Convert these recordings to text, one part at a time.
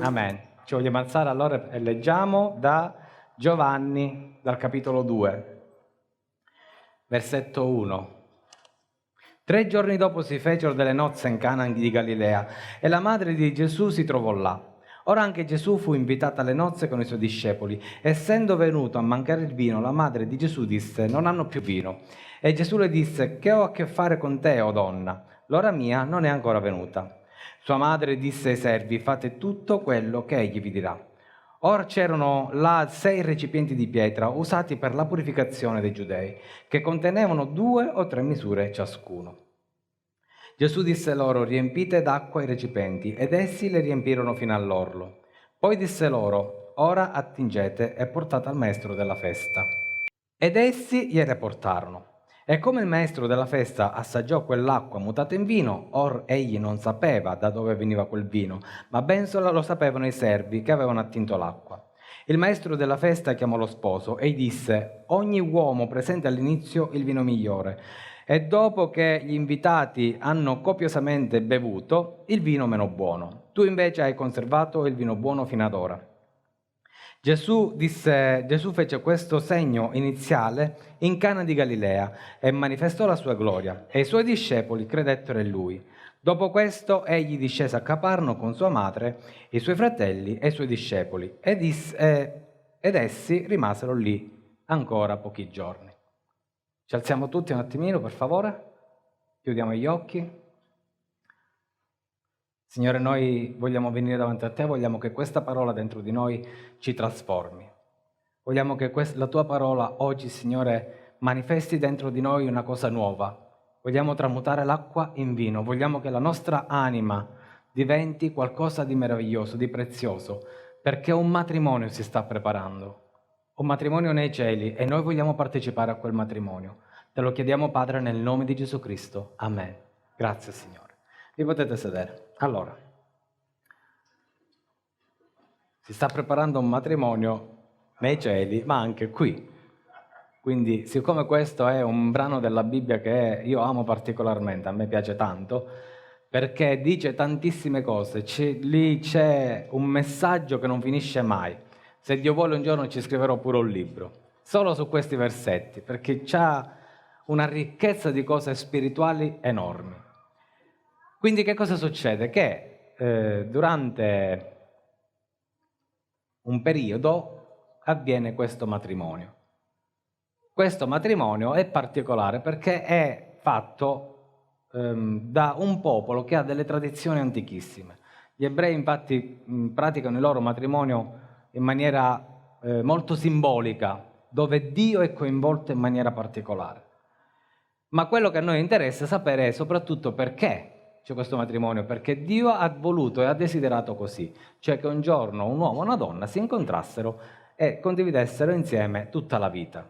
Amen. Ci vogliamo alzare allora e leggiamo da Giovanni, dal capitolo 2, versetto 1. 3 giorni dopo si fecero delle nozze in Cana di Galilea e la madre di Gesù si trovò là. Ora anche Gesù fu invitato alle nozze con i suoi discepoli. Essendo venuto a mancare il vino, la madre di Gesù disse: non hanno più vino. E Gesù le disse: che ho a che fare con te, o donna? L'ora mia non è ancora venuta. Sua madre disse ai servi: fate tutto quello che egli vi dirà. Ora c'erano là 6 recipienti di pietra usati per la purificazione dei giudei, che contenevano 2 o 3 misure ciascuno. Gesù disse loro: riempite d'acqua i recipienti, ed essi le riempirono fino all'orlo. Poi disse loro: ora attingete e portate al maestro della festa. Ed essi gliele portarono. E come il maestro della festa assaggiò quell'acqua mutata in vino, or egli non sapeva da dove veniva quel vino, ma ben solo lo sapevano i servi che avevano attinto l'acqua. Il maestro della festa chiamò lo sposo e gli disse: ogni uomo presenta all'inizio il vino migliore, e dopo che gli invitati hanno copiosamente bevuto, il vino meno buono. Tu invece hai conservato il vino buono fino ad ora. Gesù fece questo segno iniziale in Cana di Galilea e manifestò la sua gloria, e i suoi discepoli credettero in lui. Dopo questo egli discese a Caparno con sua madre, i suoi fratelli e i suoi discepoli, ed essi rimasero lì ancora pochi giorni. Ci alziamo tutti un attimino, per favore, chiudiamo gli occhi. Signore, noi vogliamo venire davanti a te, vogliamo che questa parola dentro di noi ci trasformi. Vogliamo che la tua parola oggi, Signore, manifesti dentro di noi una cosa nuova. Vogliamo tramutare l'acqua in vino, vogliamo che la nostra anima diventi qualcosa di meraviglioso, di prezioso, perché un matrimonio si sta preparando, un matrimonio nei cieli, e noi vogliamo partecipare a quel matrimonio. Te lo chiediamo, Padre, nel nome di Gesù Cristo. Amen. Grazie, Signore. Vi potete sedere. Allora, si sta preparando un matrimonio nei cieli, ma anche qui. Quindi, siccome questo è un brano della Bibbia che io amo particolarmente, a me piace tanto, perché dice tantissime cose, lì c'è un messaggio che non finisce mai. Se Dio vuole un giorno ci scriverò pure un libro, solo su questi versetti, perché c'ha una ricchezza di cose spirituali enormi. Quindi che cosa succede? Che durante un periodo avviene questo matrimonio. Questo matrimonio è particolare perché è fatto da un popolo che ha delle tradizioni antichissime. Gli ebrei infatti praticano il loro matrimonio in maniera molto simbolica, dove Dio è coinvolto in maniera particolare. Ma quello che a noi interessa sapere è soprattutto perché c'è questo matrimonio, perché Dio ha voluto e ha desiderato così, cioè che un giorno un uomo e una donna si incontrassero e condividessero insieme tutta la vita.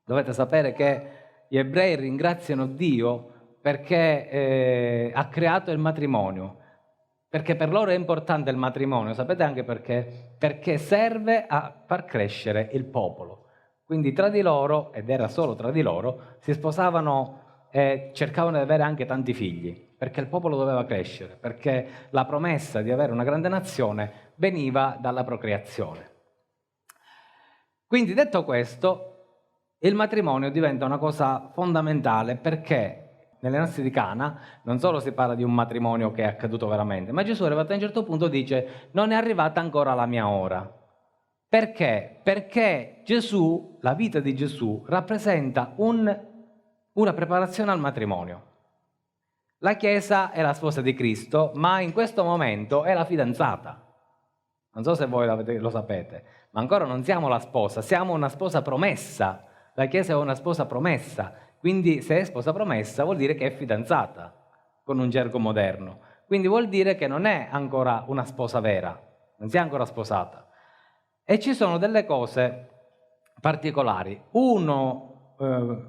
Dovete sapere che gli ebrei ringraziano Dio perché ha creato il matrimonio, perché per loro è importante il matrimonio, sapete anche perché? Perché serve a far crescere il popolo. Quindi tra di loro, ed era solo tra di loro, si sposavano e cercavano di avere anche tanti figli, perché il popolo doveva crescere, perché la promessa di avere una grande nazione veniva dalla procreazione. Quindi, detto questo, il matrimonio diventa una cosa fondamentale, perché nelle nozze di Cana non solo si parla di un matrimonio che è accaduto veramente, ma Gesù, arrivato a un certo punto, dice: non è arrivata ancora la mia ora. Perché? Perché Gesù, la vita di Gesù, rappresenta una preparazione al matrimonio. La Chiesa è la sposa di Cristo, ma in questo momento è la fidanzata. Non so se voi lo sapete, ma ancora non siamo la sposa, siamo una sposa promessa. La Chiesa è una sposa promessa, quindi se è sposa promessa vuol dire che è fidanzata, con un gergo moderno. Quindi vuol dire che non è ancora una sposa vera, non si è ancora sposata. E ci sono delle cose particolari.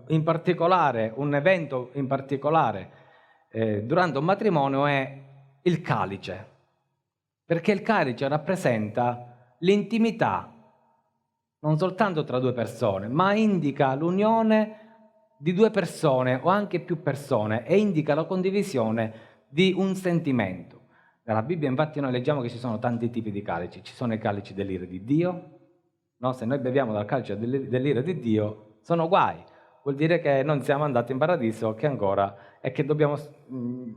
In particolare, un evento in particolare durante un matrimonio è il calice, perché il calice rappresenta l'intimità non soltanto tra 2 persone, ma indica l'unione di 2 persone o anche più persone, e indica la condivisione di un sentimento. Nella Bibbia infatti noi leggiamo che ci sono tanti tipi di calici, ci sono i calici dell'ira di Dio, no? Se noi beviamo dal calice dell'ira di Dio sono guai, vuol dire che non siamo andati in paradiso, che ancora è che dobbiamo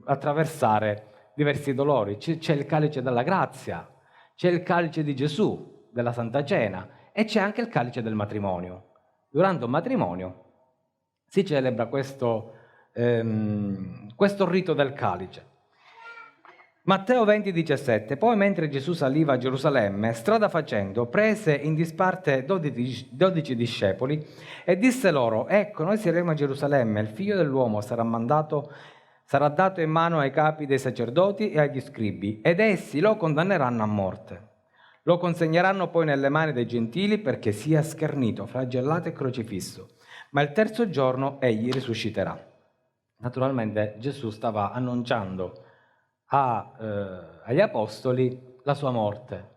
attraversare diversi dolori. C'è il calice della grazia, c'è il calice di Gesù, della Santa Cena, e c'è anche il calice del matrimonio. Durante un matrimonio si celebra questo rito del calice. Matteo 20,17. Poi mentre Gesù saliva a Gerusalemme, strada facendo, prese in disparte 12 discepoli e disse loro: ecco, noi saremo a Gerusalemme, il figlio dell'uomo sarà dato in mano ai capi dei sacerdoti e agli scribi, ed essi lo condanneranno a morte. Lo consegneranno poi nelle mani dei gentili perché sia schernito, flagellato e crocifisso. Ma il terzo giorno egli risusciterà. Naturalmente Gesù stava annunciando agli apostoli la sua morte.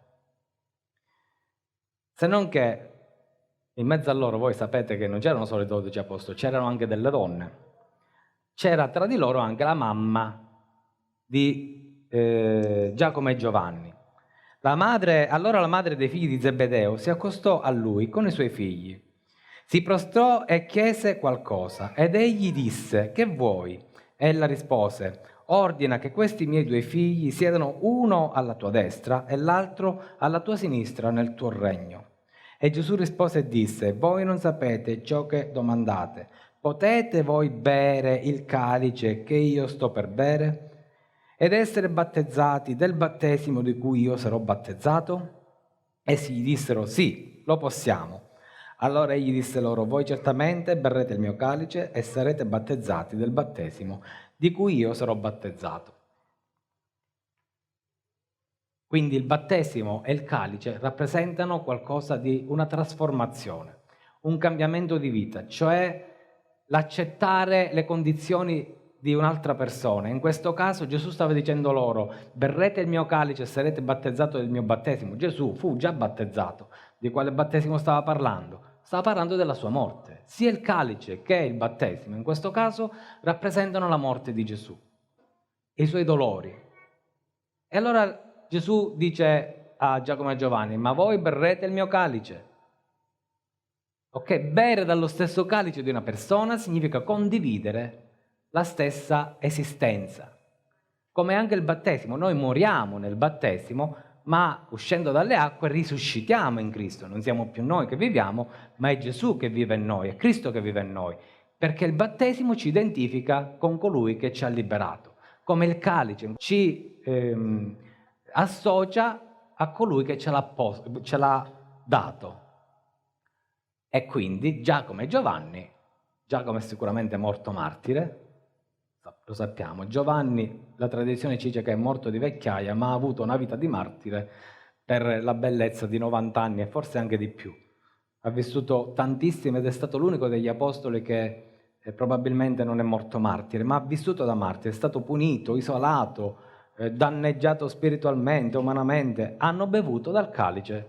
Se non che in mezzo a loro, voi sapete che non c'erano solo i 12 apostoli, c'erano anche delle donne. C'era tra di loro anche la mamma di Giacomo e Giovanni. Allora la madre dei figli di Zebedeo si accostò a lui con i suoi figli. Si prostrò e chiese qualcosa, ed egli disse: che vuoi? Ella rispose: ordina che questi miei 2 figli siedano uno alla tua destra e l'altro alla tua sinistra nel tuo regno. E Gesù rispose e disse: voi non sapete ciò che domandate. Potete voi bere il calice che io sto per bere? Ed essere battezzati del battesimo di cui io sarò battezzato? Essi gli dissero: sì, lo possiamo. Allora egli disse loro: voi certamente berrete il mio calice e sarete battezzati del battesimo di cui io sarò battezzato. Quindi il battesimo e il calice rappresentano qualcosa di una trasformazione, un cambiamento di vita, cioè l'accettare le condizioni di un'altra persona. In questo caso Gesù stava dicendo loro: berrete il mio calice e sarete battezzato del mio battesimo. Gesù fu già battezzato. Di quale battesimo stava parlando? Stava parlando della sua morte. Sia il calice che il battesimo, in questo caso, rappresentano la morte di Gesù e i suoi dolori. E allora Gesù dice a Giacomo e Giovanni: ma voi berrete il mio calice. Ok, bere dallo stesso calice di una persona significa condividere la stessa esistenza. Come anche il battesimo, noi moriamo nel battesimo, ma uscendo dalle acque risuscitiamo in Cristo. Non siamo più noi che viviamo, ma è Gesù che vive in noi, è Cristo che vive in noi, perché il battesimo ci identifica con colui che ci ha liberato, come il calice ci associa a colui che ce l'ha dato. E quindi Giacomo e Giovanni, Giacomo è sicuramente morto martire, lo sappiamo. Giovanni, la tradizione ci dice che è morto di vecchiaia, ma ha avuto una vita di martire per la bellezza di 90 anni e forse anche di più. Ha vissuto tantissimo ed è stato l'unico degli apostoli che probabilmente non è morto martire, ma ha vissuto da martire, è stato punito, isolato, danneggiato spiritualmente, umanamente. Hanno bevuto dal calice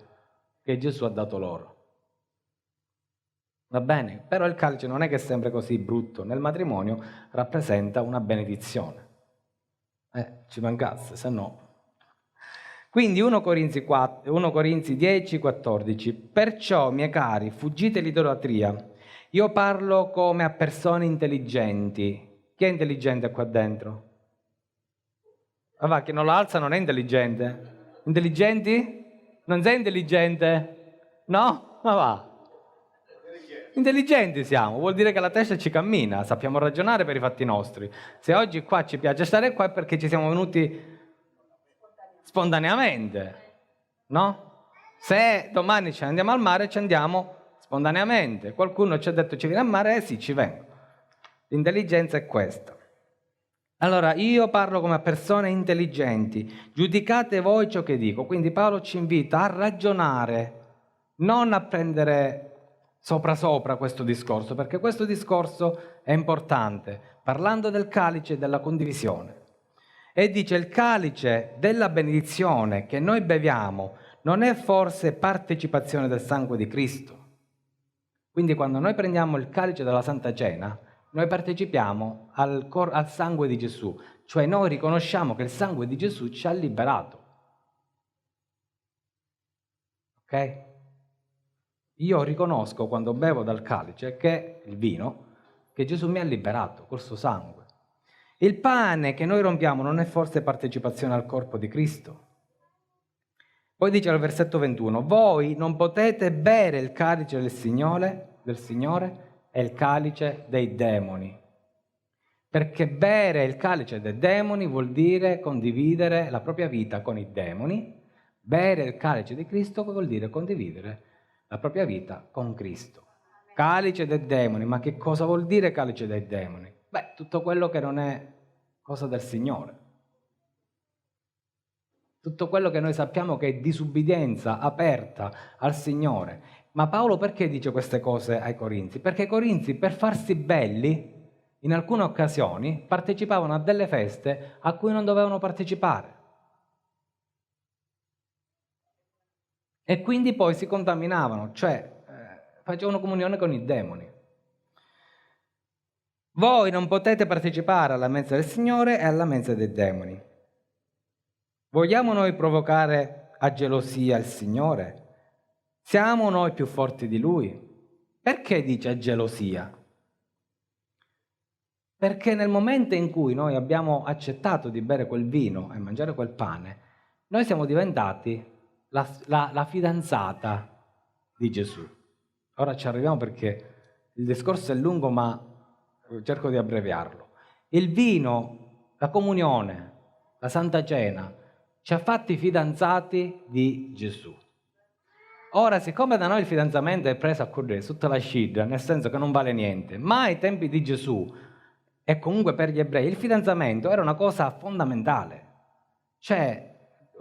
che Gesù ha dato loro. Va bene? Però il calice non è che è sempre così brutto. Nel matrimonio rappresenta una benedizione. Ci mancasse, se no. Quindi 1 Corinzi 10, 14. Perciò, miei cari, fuggite l'idolatria. Io parlo come a persone intelligenti. Chi è intelligente qua dentro? Ma va, chi non lo alza non è intelligente. Intelligenti? Non sei intelligente? No? Ma va. Intelligenti siamo, vuol dire che la testa ci cammina, sappiamo ragionare per i fatti nostri. Se oggi qua ci piace stare qua è perché ci siamo venuti spontaneamente, no? Se domani ci andiamo al mare, ci andiamo spontaneamente. Qualcuno ci ha detto ci viene al mare, sì, ci vengo. L'intelligenza è questa. Allora, io parlo come a persone intelligenti, giudicate voi ciò che dico. Quindi Paolo ci invita a ragionare, non a prendere sopra questo discorso, perché questo discorso è importante, parlando del calice e della condivisione. E dice: il calice della benedizione che noi beviamo non è forse partecipazione del sangue di Cristo? Quindi quando noi prendiamo il calice della Santa Cena, noi partecipiamo al sangue di Gesù, cioè noi riconosciamo che il sangue di Gesù ci ha liberato. Ok? Io riconosco quando bevo dal calice, che il vino, che Gesù mi ha liberato col suo sangue. Il pane che noi rompiamo non è forse partecipazione al corpo di Cristo? Poi dice al versetto 21, voi non potete bere il calice del Signore e il calice dei demoni. Perché bere il calice dei demoni vuol dire condividere la propria vita con i demoni, bere il calice di Cristo vuol dire condividere la propria vita con Cristo. Calice dei demoni, ma che cosa vuol dire calice dei demoni? Beh, tutto quello che non è cosa del Signore. Tutto quello che noi sappiamo che è disubbidienza aperta al Signore. Ma Paolo perché dice queste cose ai Corinzi? Perché i Corinzi, per farsi belli, in alcune occasioni partecipavano a delle feste a cui non dovevano partecipare. E quindi poi si contaminavano, cioè facevano comunione con i demoni. Voi non potete partecipare alla mensa del Signore e alla mensa dei demoni. Vogliamo noi provocare a gelosia il Signore? Siamo noi più forti di Lui? Perché dice gelosia? Perché nel momento in cui noi abbiamo accettato di bere quel vino e mangiare quel pane, noi siamo diventati la fidanzata di Gesù. Ora ci arriviamo perché il discorso è lungo, ma cerco di abbreviarlo. Il vino, la comunione, la Santa Cena, ci ha fatti fidanzati di Gesù. Ora, siccome da noi il fidanzamento è preso a correre sotto la scidra, nel senso che non vale niente, ma ai tempi di Gesù, e comunque per gli ebrei, il fidanzamento era una cosa fondamentale. Cioè,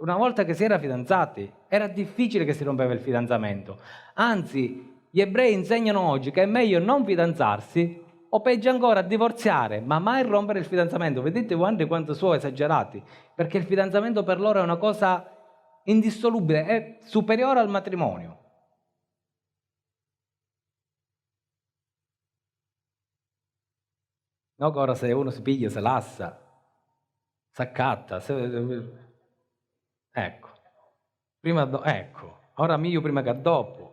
una volta che si era fidanzati, era difficile che si rompeva il fidanzamento. Anzi, gli ebrei insegnano oggi che è meglio non fidanzarsi o peggio ancora divorziare, ma mai rompere il fidanzamento. Vedete quanto sono esagerati? Perché il fidanzamento per loro è una cosa indissolubile, è superiore al matrimonio. No, che ora se uno si piglia, se lassa, si accatta, ecco. Ecco, ora meglio prima che dopo.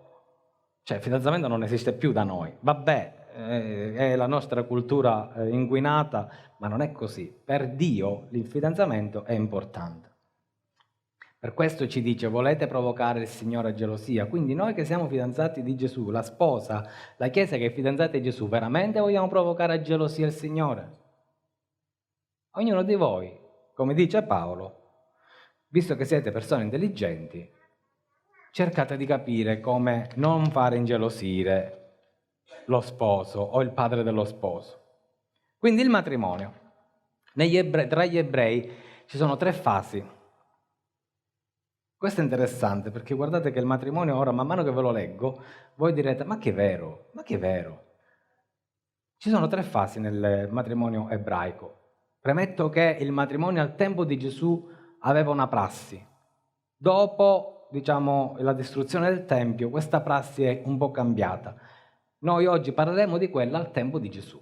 Cioè, il fidanzamento non esiste più da noi. Vabbè, è la nostra cultura inquinata, ma non è così. Per Dio il fidanzamento è importante. Per questo ci dice, volete provocare il Signore a gelosia? Quindi noi che siamo fidanzati di Gesù, la sposa, la Chiesa che è fidanzata di Gesù, veramente vogliamo provocare a gelosia il Signore? Ognuno di voi, come dice Paolo, visto che siete persone intelligenti, cercate di capire come non fare ingelosire lo sposo o il padre dello sposo. Quindi il matrimonio. Tra gli ebrei ci sono 3 fasi. Questo è interessante perché guardate che il matrimonio ora, man mano che ve lo leggo, voi direte, ma che è vero, ma che è vero. Ci sono 3 fasi nel matrimonio ebraico. Premetto che il matrimonio al tempo di Gesù aveva una prassi. Dopo, diciamo, la distruzione del Tempio, questa prassi è un po' cambiata. Noi oggi parleremo di quella al tempo di Gesù.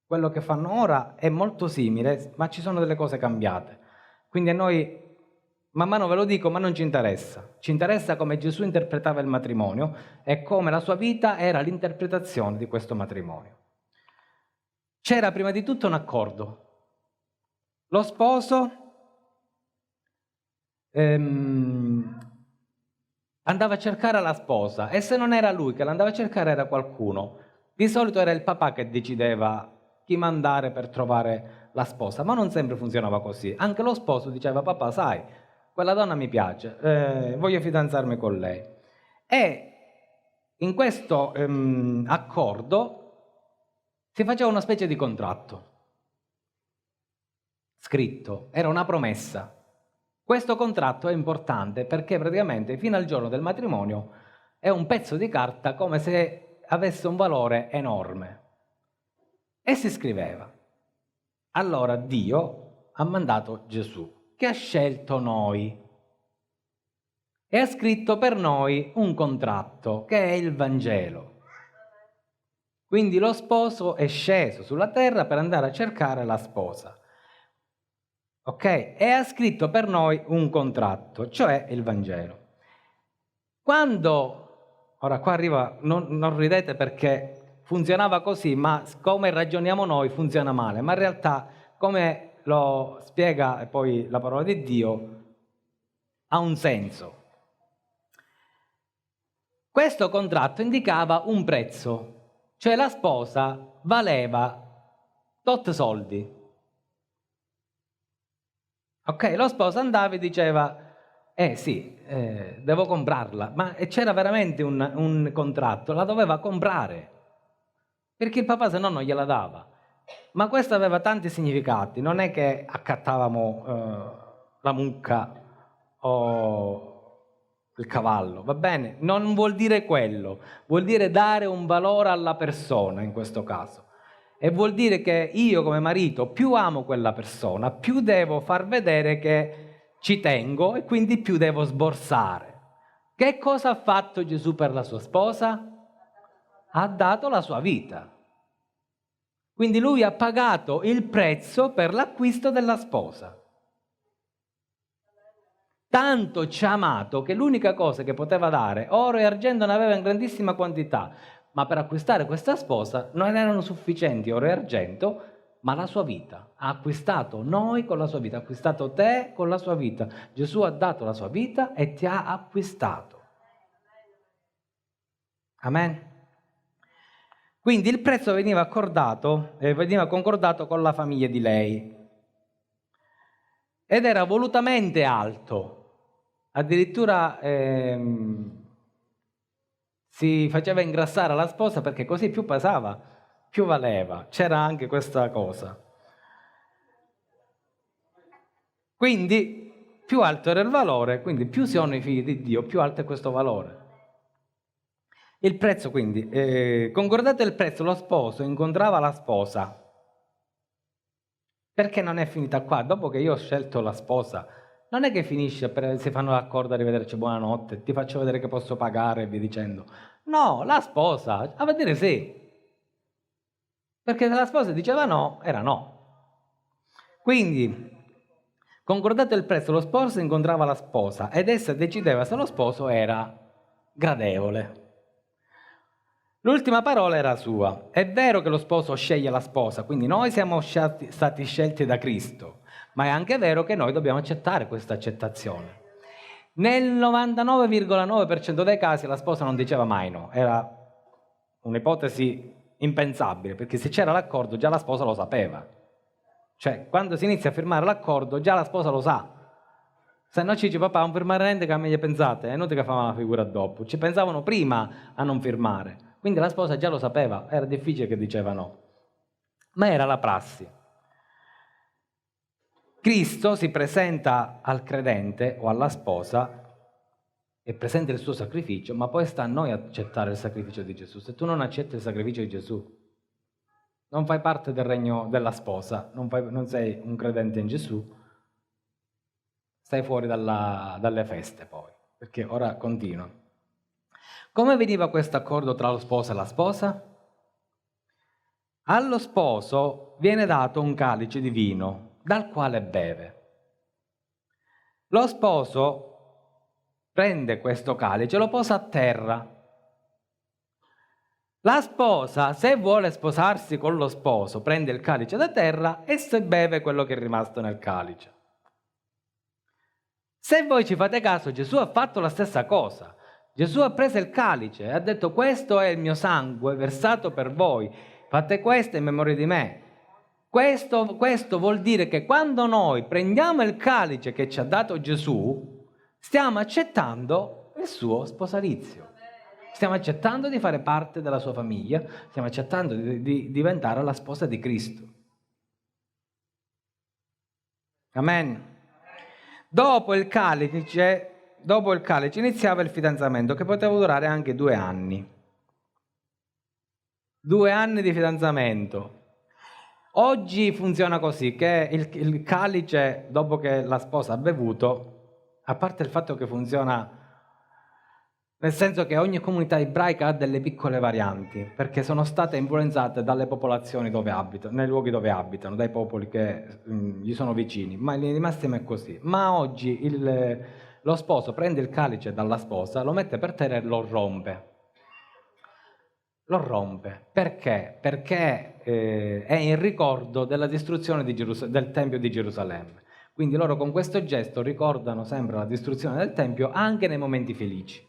Quello che fanno ora è molto simile, ma ci sono delle cose cambiate. Quindi a noi, man mano ve lo dico, ma non ci interessa. Ci interessa come Gesù interpretava il matrimonio e come la sua vita era l'interpretazione di questo matrimonio. C'era prima di tutto un accordo. Lo sposo andava a cercare la sposa e se non era lui che l'andava a cercare era qualcuno. Di solito era il papà che decideva chi mandare per trovare la sposa, ma non sempre funzionava così. Anche lo sposo diceva, papà, sai, quella donna mi piace, voglio fidanzarmi con lei. E in questo accordo si faceva una specie di contratto scritto, era una promessa. Questo contratto è importante perché praticamente fino al giorno del matrimonio è un pezzo di carta come se avesse un valore enorme. E si scriveva. Allora Dio ha mandato Gesù, che ha scelto noi e ha scritto per noi un contratto che è il Vangelo. Quindi lo sposo è sceso sulla terra per andare a cercare la sposa. Ok? E ha scritto per noi un contratto, cioè il Vangelo. Quando, ora qua arriva, non ridete perché funzionava così, ma come ragioniamo noi funziona male, ma in realtà come lo spiega poi la parola di Dio ha un senso. Questo contratto indicava un prezzo, cioè la sposa valeva tot soldi. Ok, lo sposo andava e diceva, sì, devo comprarla, ma c'era veramente un contratto, la doveva comprare, perché il papà se no non gliela dava. Ma questo aveva tanti significati, non è che accattavamo la mucca o il cavallo, va bene? Non vuol dire quello, vuol dire dare un valore alla persona in questo caso. E vuol dire che io come marito più amo quella persona, più devo far vedere che ci tengo e quindi più devo sborsare. Che cosa ha fatto Gesù per la sua sposa? Ha dato la sua vita. Quindi lui ha pagato il prezzo per l'acquisto della sposa. Tanto ci ha amato che l'unica cosa che poteva dare, oro e argento ne aveva in grandissima quantità, ma per acquistare questa sposa non erano sufficienti oro e argento, ma la sua vita. Ha acquistato noi con la sua vita, ha acquistato te con la sua vita. Gesù ha dato la sua vita e ti ha acquistato. Amen. Quindi il prezzo veniva concordato con la famiglia di lei ed era volutamente alto. Addirittura si faceva ingrassare la sposa perché così più pesava, più valeva. C'era anche questa cosa. Quindi più alto era il valore, quindi più sono i figli di Dio, più alto è questo valore. Il prezzo quindi, concordato il prezzo, lo sposo incontrava la sposa. Perché non è finita qua? Dopo che io ho scelto la sposa, non è che finisce, si fanno l'accordo, arrivederci, buonanotte, ti faccio vedere che posso pagare e via dicendo. No, la sposa, a vedere sì. Perché se la sposa diceva no, era no. Quindi, concordato il prezzo, lo sposo incontrava la sposa ed essa decideva se lo sposo era gradevole. L'ultima parola era sua. È vero che lo sposo sceglie la sposa, quindi noi siamo stati scelti da Cristo, ma è anche vero che noi dobbiamo accettare questa accettazione. Nel 99,9% dei casi la sposa non diceva mai no, era un'ipotesi impensabile, perché se c'era l'accordo già la sposa lo sapeva. Cioè, quando si inizia a firmare l'accordo già la sposa lo sa. Se no ci dice papà, non firmare niente che a me gli pensate, è inutile che fa una figura dopo. Ci pensavano prima a non firmare. Quindi la sposa già lo sapeva, era difficile che diceva no. Ma era la prassi. Cristo si presenta al credente o alla sposa e presenta il suo sacrificio, ma poi sta a noi accettare il sacrificio di Gesù. Se tu non accetti il sacrificio di Gesù, non fai parte del regno della sposa, non sei un credente in Gesù, stai fuori dalle feste poi, perché ora continua. Come veniva questo accordo tra lo sposo e la sposa? Allo sposo viene dato un calice di vino, dal quale beve. Lo sposo prende questo calice e lo posa a terra. La sposa, se vuole sposarsi con lo sposo, prende il calice da terra e se beve quello che è rimasto nel calice. Se voi ci fate caso, Gesù ha fatto la stessa cosa. Gesù ha preso il calice e ha detto: questo è il mio sangue versato per voi, fate questo in memoria di me. Questo vuol dire che quando noi prendiamo il calice che ci ha dato Gesù, stiamo accettando il suo sposalizio. Stiamo accettando di fare parte della sua famiglia, stiamo accettando di diventare la sposa di Cristo. Amen. Dopo il calice iniziava il fidanzamento, che poteva durare anche 2 anni. 2 anni di fidanzamento. Oggi funziona così, che il calice, dopo che la sposa ha bevuto, a parte il fatto che funziona Nel senso che ogni comunità ebraica ha delle piccole varianti, perché sono state influenzate dalle popolazioni dove abitano, nei luoghi dove abitano, dai popoli che gli sono vicini, ma in linea di massima è così. Ma oggi lo sposo prende il calice dalla sposa, lo mette per terra e lo rompe. Lo rompe. Perché? Perché è in ricordo della distruzione del Tempio di Gerusalemme. Quindi loro con questo gesto ricordano sempre la distruzione del Tempio anche nei momenti felici.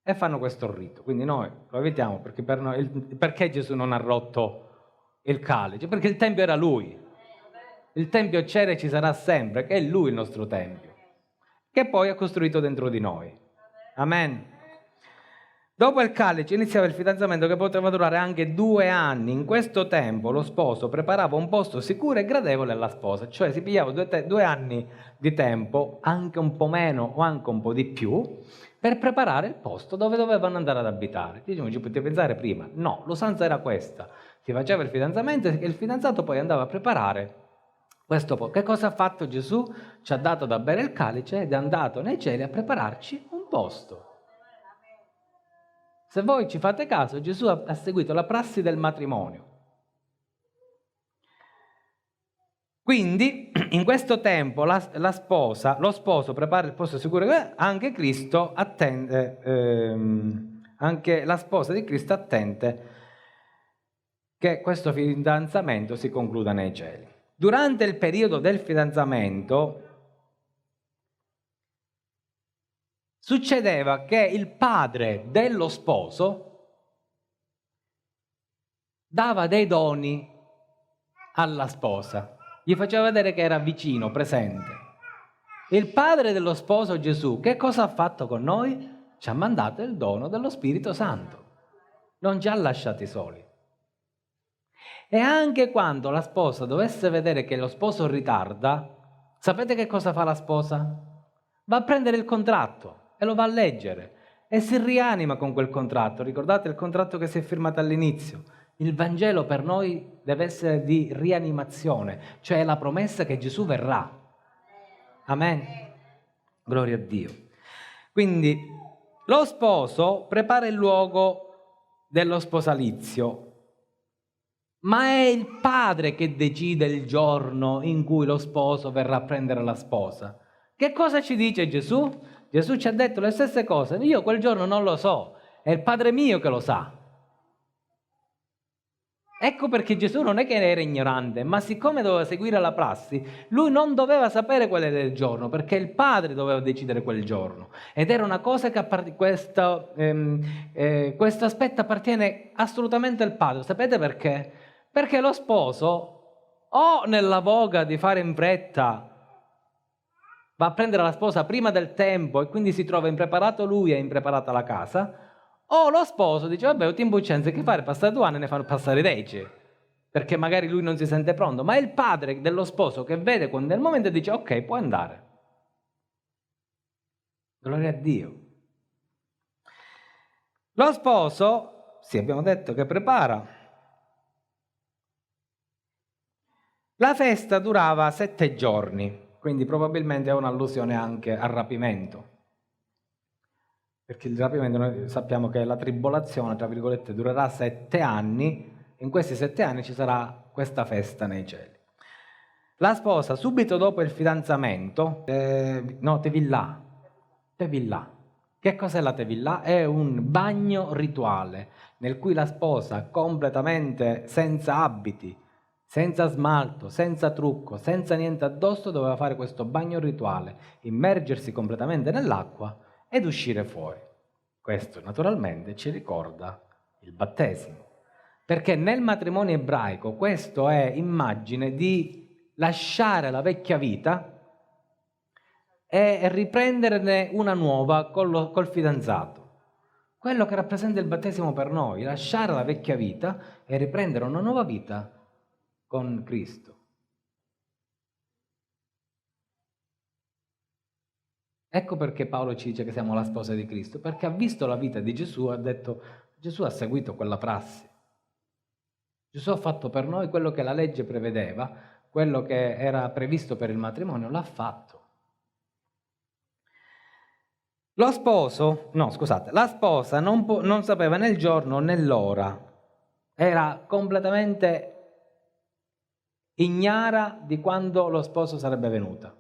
E fanno questo rito. Quindi noi lo evitiamo perché per noi, perché Gesù non ha rotto il calice? Perché il Tempio era Lui. Il Tempio c'era e ci sarà sempre, che è Lui il nostro Tempio, che poi ha costruito dentro di noi. Amen. Dopo il calice iniziava il fidanzamento che poteva durare anche 2 anni. In questo tempo lo sposo preparava un posto sicuro e gradevole alla sposa, cioè si pigliava 2 anni di tempo, anche un po' meno o anche un po' di più, per preparare il posto dove dovevano andare ad abitare. Diciamo, ci potete pensare prima? No, l'usanza era questa. Si faceva il fidanzamento e il fidanzato poi andava a preparare questo posto. Che cosa ha fatto Gesù? Ci ha dato da bere il calice ed è andato nei cieli a prepararci un posto. Se voi ci fate caso, Gesù ha seguito la prassi del matrimonio. Quindi, in questo tempo, lo sposo prepara il posto sicuro, anche Cristo attende, anche la sposa di Cristo attende che questo fidanzamento si concluda nei cieli. Durante il periodo del fidanzamento succedeva che il padre dello sposo dava dei doni alla sposa, gli faceva vedere che era vicino, presente. Il padre dello sposo Gesù, che cosa ha fatto con noi? Ci ha mandato il dono dello Spirito Santo, non ci ha lasciati soli. E anche quando la sposa dovesse vedere che lo sposo ritarda, sapete che cosa fa la sposa? Va a prendere il contratto e lo va a leggere e si rianima con quel contratto. Ricordate il contratto che si è firmato all'inizio? Il Vangelo per noi deve essere di rianimazione, cioè la promessa che Gesù verrà. Amen. Gloria a Dio. Quindi lo sposo prepara il luogo dello sposalizio, ma è il padre che decide il giorno in cui lo sposo verrà a prendere la sposa. Che cosa ci dice Gesù? Gesù ci ha detto le stesse cose. Io quel giorno non lo so, è il Padre mio che lo sa. Ecco perché Gesù non è che era ignorante, ma siccome doveva seguire la prassi, lui non doveva sapere qual era il giorno, perché il Padre doveva decidere quel giorno. Ed era una cosa che questo aspetto appartiene assolutamente al Padre. Sapete perché? Perché lo sposo, o nella voglia di fare in fretta, va a prendere la sposa prima del tempo e quindi si trova impreparato lui e impreparata la casa, o lo sposo dice, vabbè, ho tempo che fare, passare 2 anni e ne fanno passare 10, perché magari lui non si sente pronto, ma è il padre dello sposo che vede quando è il momento e dice, ok, puoi andare. Gloria a Dio. Lo sposo, sì, abbiamo detto che prepara. La festa durava 7 giorni, quindi probabilmente è un'allusione anche al rapimento. Perché il rapimento noi sappiamo che la tribolazione, tra virgolette, durerà 7 anni, e in questi 7 anni ci sarà questa festa nei cieli. La sposa, subito dopo il fidanzamento, Tevilà. Che cos'è la Tevilà? È un bagno rituale, nel cui la sposa, completamente senza abiti, senza smalto, senza trucco, senza niente addosso, doveva fare questo bagno rituale, immergersi completamente nell'acqua ed uscire fuori. Questo naturalmente ci ricorda il battesimo, perché nel matrimonio ebraico questo è immagine di lasciare la vecchia vita e riprenderne una nuova col fidanzato. Quello che rappresenta il battesimo per noi, lasciare la vecchia vita e riprendere una nuova vita con Cristo. Ecco perché Paolo ci dice che siamo la sposa di Cristo, perché ha visto la vita di Gesù, ha detto, Gesù ha seguito quella prassi. Gesù ha fatto per noi quello che la legge prevedeva, quello che era previsto per il matrimonio, l'ha fatto. La sposa non sapeva né il giorno né l'ora, era completamente ignara di quando lo sposo sarebbe venuto.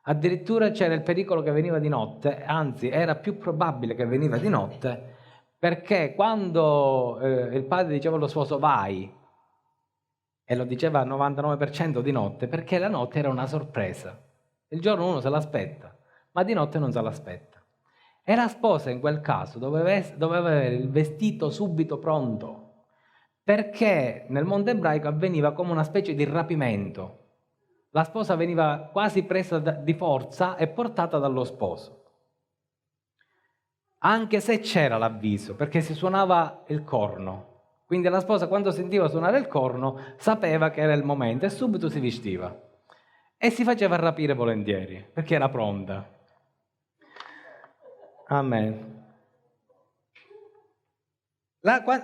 Addirittura c'era il pericolo che veniva di notte, anzi era più probabile che veniva di notte, perché quando il padre diceva allo sposo vai, e lo diceva al 99% di notte, perché la notte era una sorpresa. Il giorno uno se l'aspetta, ma di notte non se l'aspetta. E la sposa in quel caso doveva avere il vestito subito pronto, perché nel mondo ebraico avveniva come una specie di rapimento. La sposa veniva quasi presa di forza e portata dallo sposo. Anche se c'era l'avviso, perché si suonava il corno. Quindi la sposa, quando sentiva suonare il corno, sapeva che era il momento e subito si vestiva. E si faceva rapire volentieri, perché era pronta. Amen.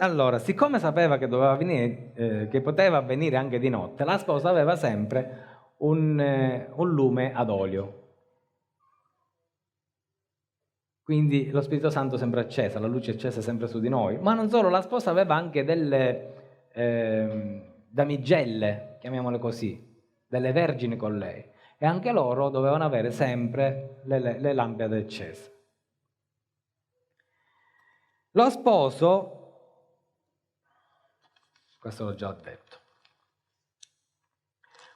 Allora, siccome sapeva che doveva venire, che poteva avvenire anche di notte, la sposa aveva sempre un lume ad olio. Quindi lo Spirito Santo sempre acceso, la luce accesa sempre su di noi. Ma non solo, la sposa aveva anche delle damigelle, chiamiamole così, delle vergini con lei. E anche loro dovevano avere sempre le lampade accese. Lo sposo, questo l'ho già detto,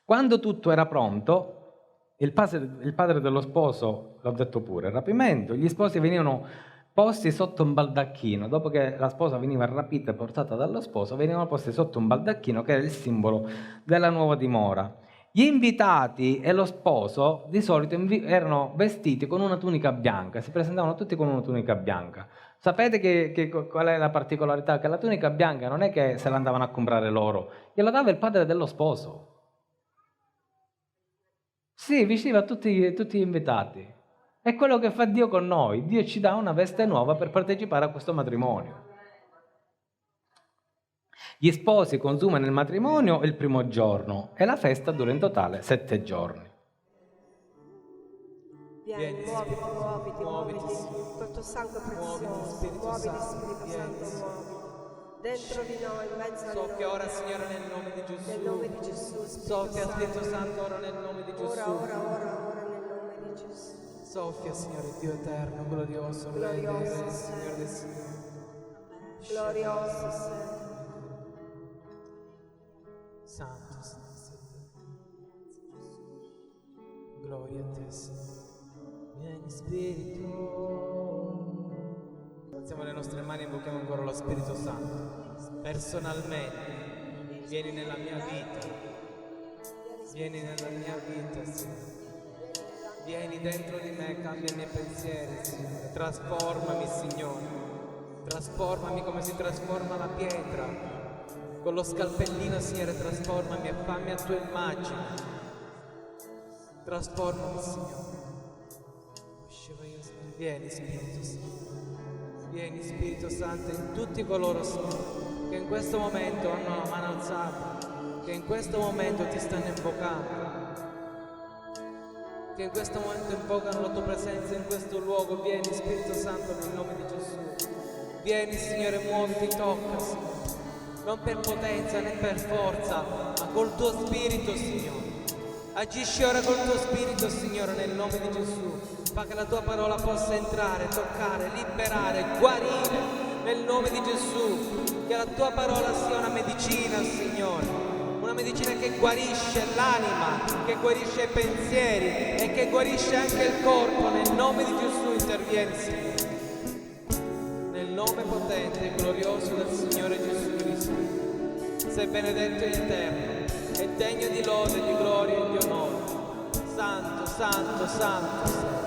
quando tutto era pronto, il padre dello sposo, l'ho detto pure, il rapimento, gli sposi venivano posti sotto un baldacchino, dopo che la sposa veniva rapita e portata dallo sposo, venivano posti sotto un baldacchino che era il simbolo della nuova dimora. Gli invitati e lo sposo di solito erano vestiti con una tunica bianca, si presentavano tutti con una tunica bianca. Sapete qual è la particolarità? Che la tunica bianca non è che se la andavano a comprare loro, gliela dava il padre dello sposo. Sì, vestiva tutti gli invitati. È quello che fa Dio con noi. Dio ci dà una veste nuova per partecipare a questo matrimonio. Gli sposi consumano il matrimonio il primo giorno e la festa dura in totale 7 giorni. Vieni, muoviti, col tuo sangue prezioso, muoviti Spirito Santo, muoviti. Dentro di noi, in mezzo a noi. Soffia ora, Signore, nel nome di Gesù. Nel nome di Gesù, Soffia, Spirito Santo, ora nel nome di Gesù. Ora, nel nome di Gesù. Soffia, Signore, Dio eterno, glorioso, glorioso, Signore del Signore. Glorioso sei. Santo, gloria a te, Signore. Vieni, Spirito. Alziamo le nostre mani e invochiamo ancora lo Spirito Santo. Personalmente, vieni nella mia vita. Vieni nella mia vita, Signore. Vieni dentro di me, cambia i miei pensieri, Signore. Trasformami, Signore. Trasformami come si trasforma la pietra. Con lo scalpellino, Signore, trasformami e fammi a tua immagine. Trasformami, Signore. Vieni, Spirito Santo. Vieni, Spirito Santo, in tutti coloro, Signore, che in questo momento hanno la mano alzata, che in questo momento ti stanno invocando, che in questo momento invocano la tua presenza in questo luogo. Vieni, Spirito Santo, nel nome di Gesù. Vieni, Signore, muoviti, tocca, Signore. Non per potenza né per forza, ma col tuo Spirito, Signore. Agisci ora col tuo Spirito, Signore, nel nome di Gesù. Fa che la tua parola possa entrare, toccare, liberare, guarire, nel nome di Gesù. Che la tua parola sia una medicina, Signore. Una medicina che guarisce l'anima, che guarisce i pensieri e che guarisce anche il corpo. Nel nome di Gesù intervieni, Signore. Nel nome potente e glorioso del Signore Gesù Cristo. Sei benedetto in eterno e degno di lode, di gloria e di onore. Santo, santo, santo sei.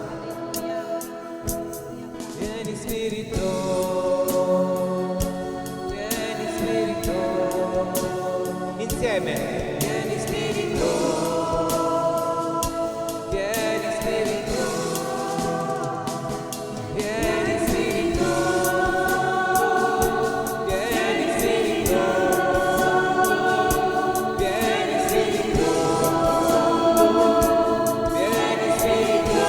Vieni, Spirito. Vieni, Spirito. Insieme. Vieni, Spirito. Vieni, Spirito. Vieni, Spirito. Vieni, Spirito. Vieni, Spirito. Vieni, Spirito.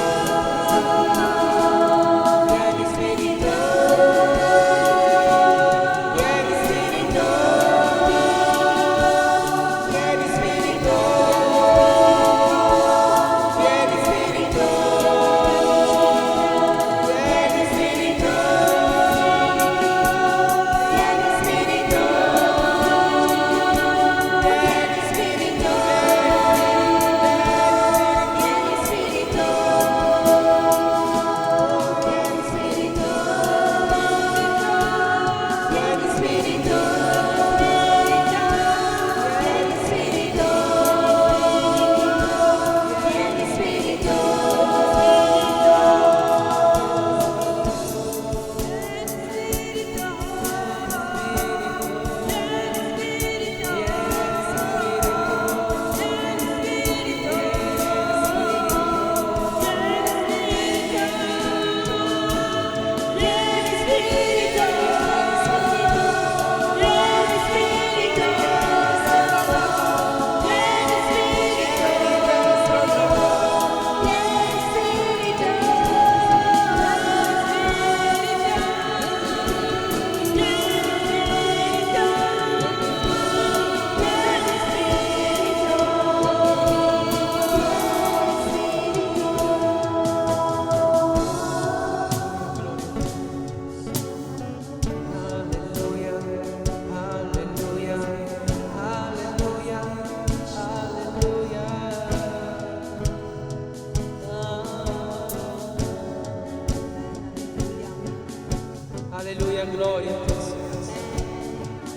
gloria a te, Signore.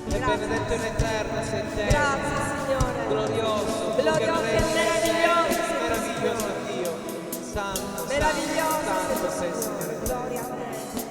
E benedetto in eterno sei te. Grazie, Signore. Glorioso, tu che Glorioso e regni e meraviglioso. sei meraviglioso Dio. Santo, Meraviglioso. santo sei, Signore. Gloria a te.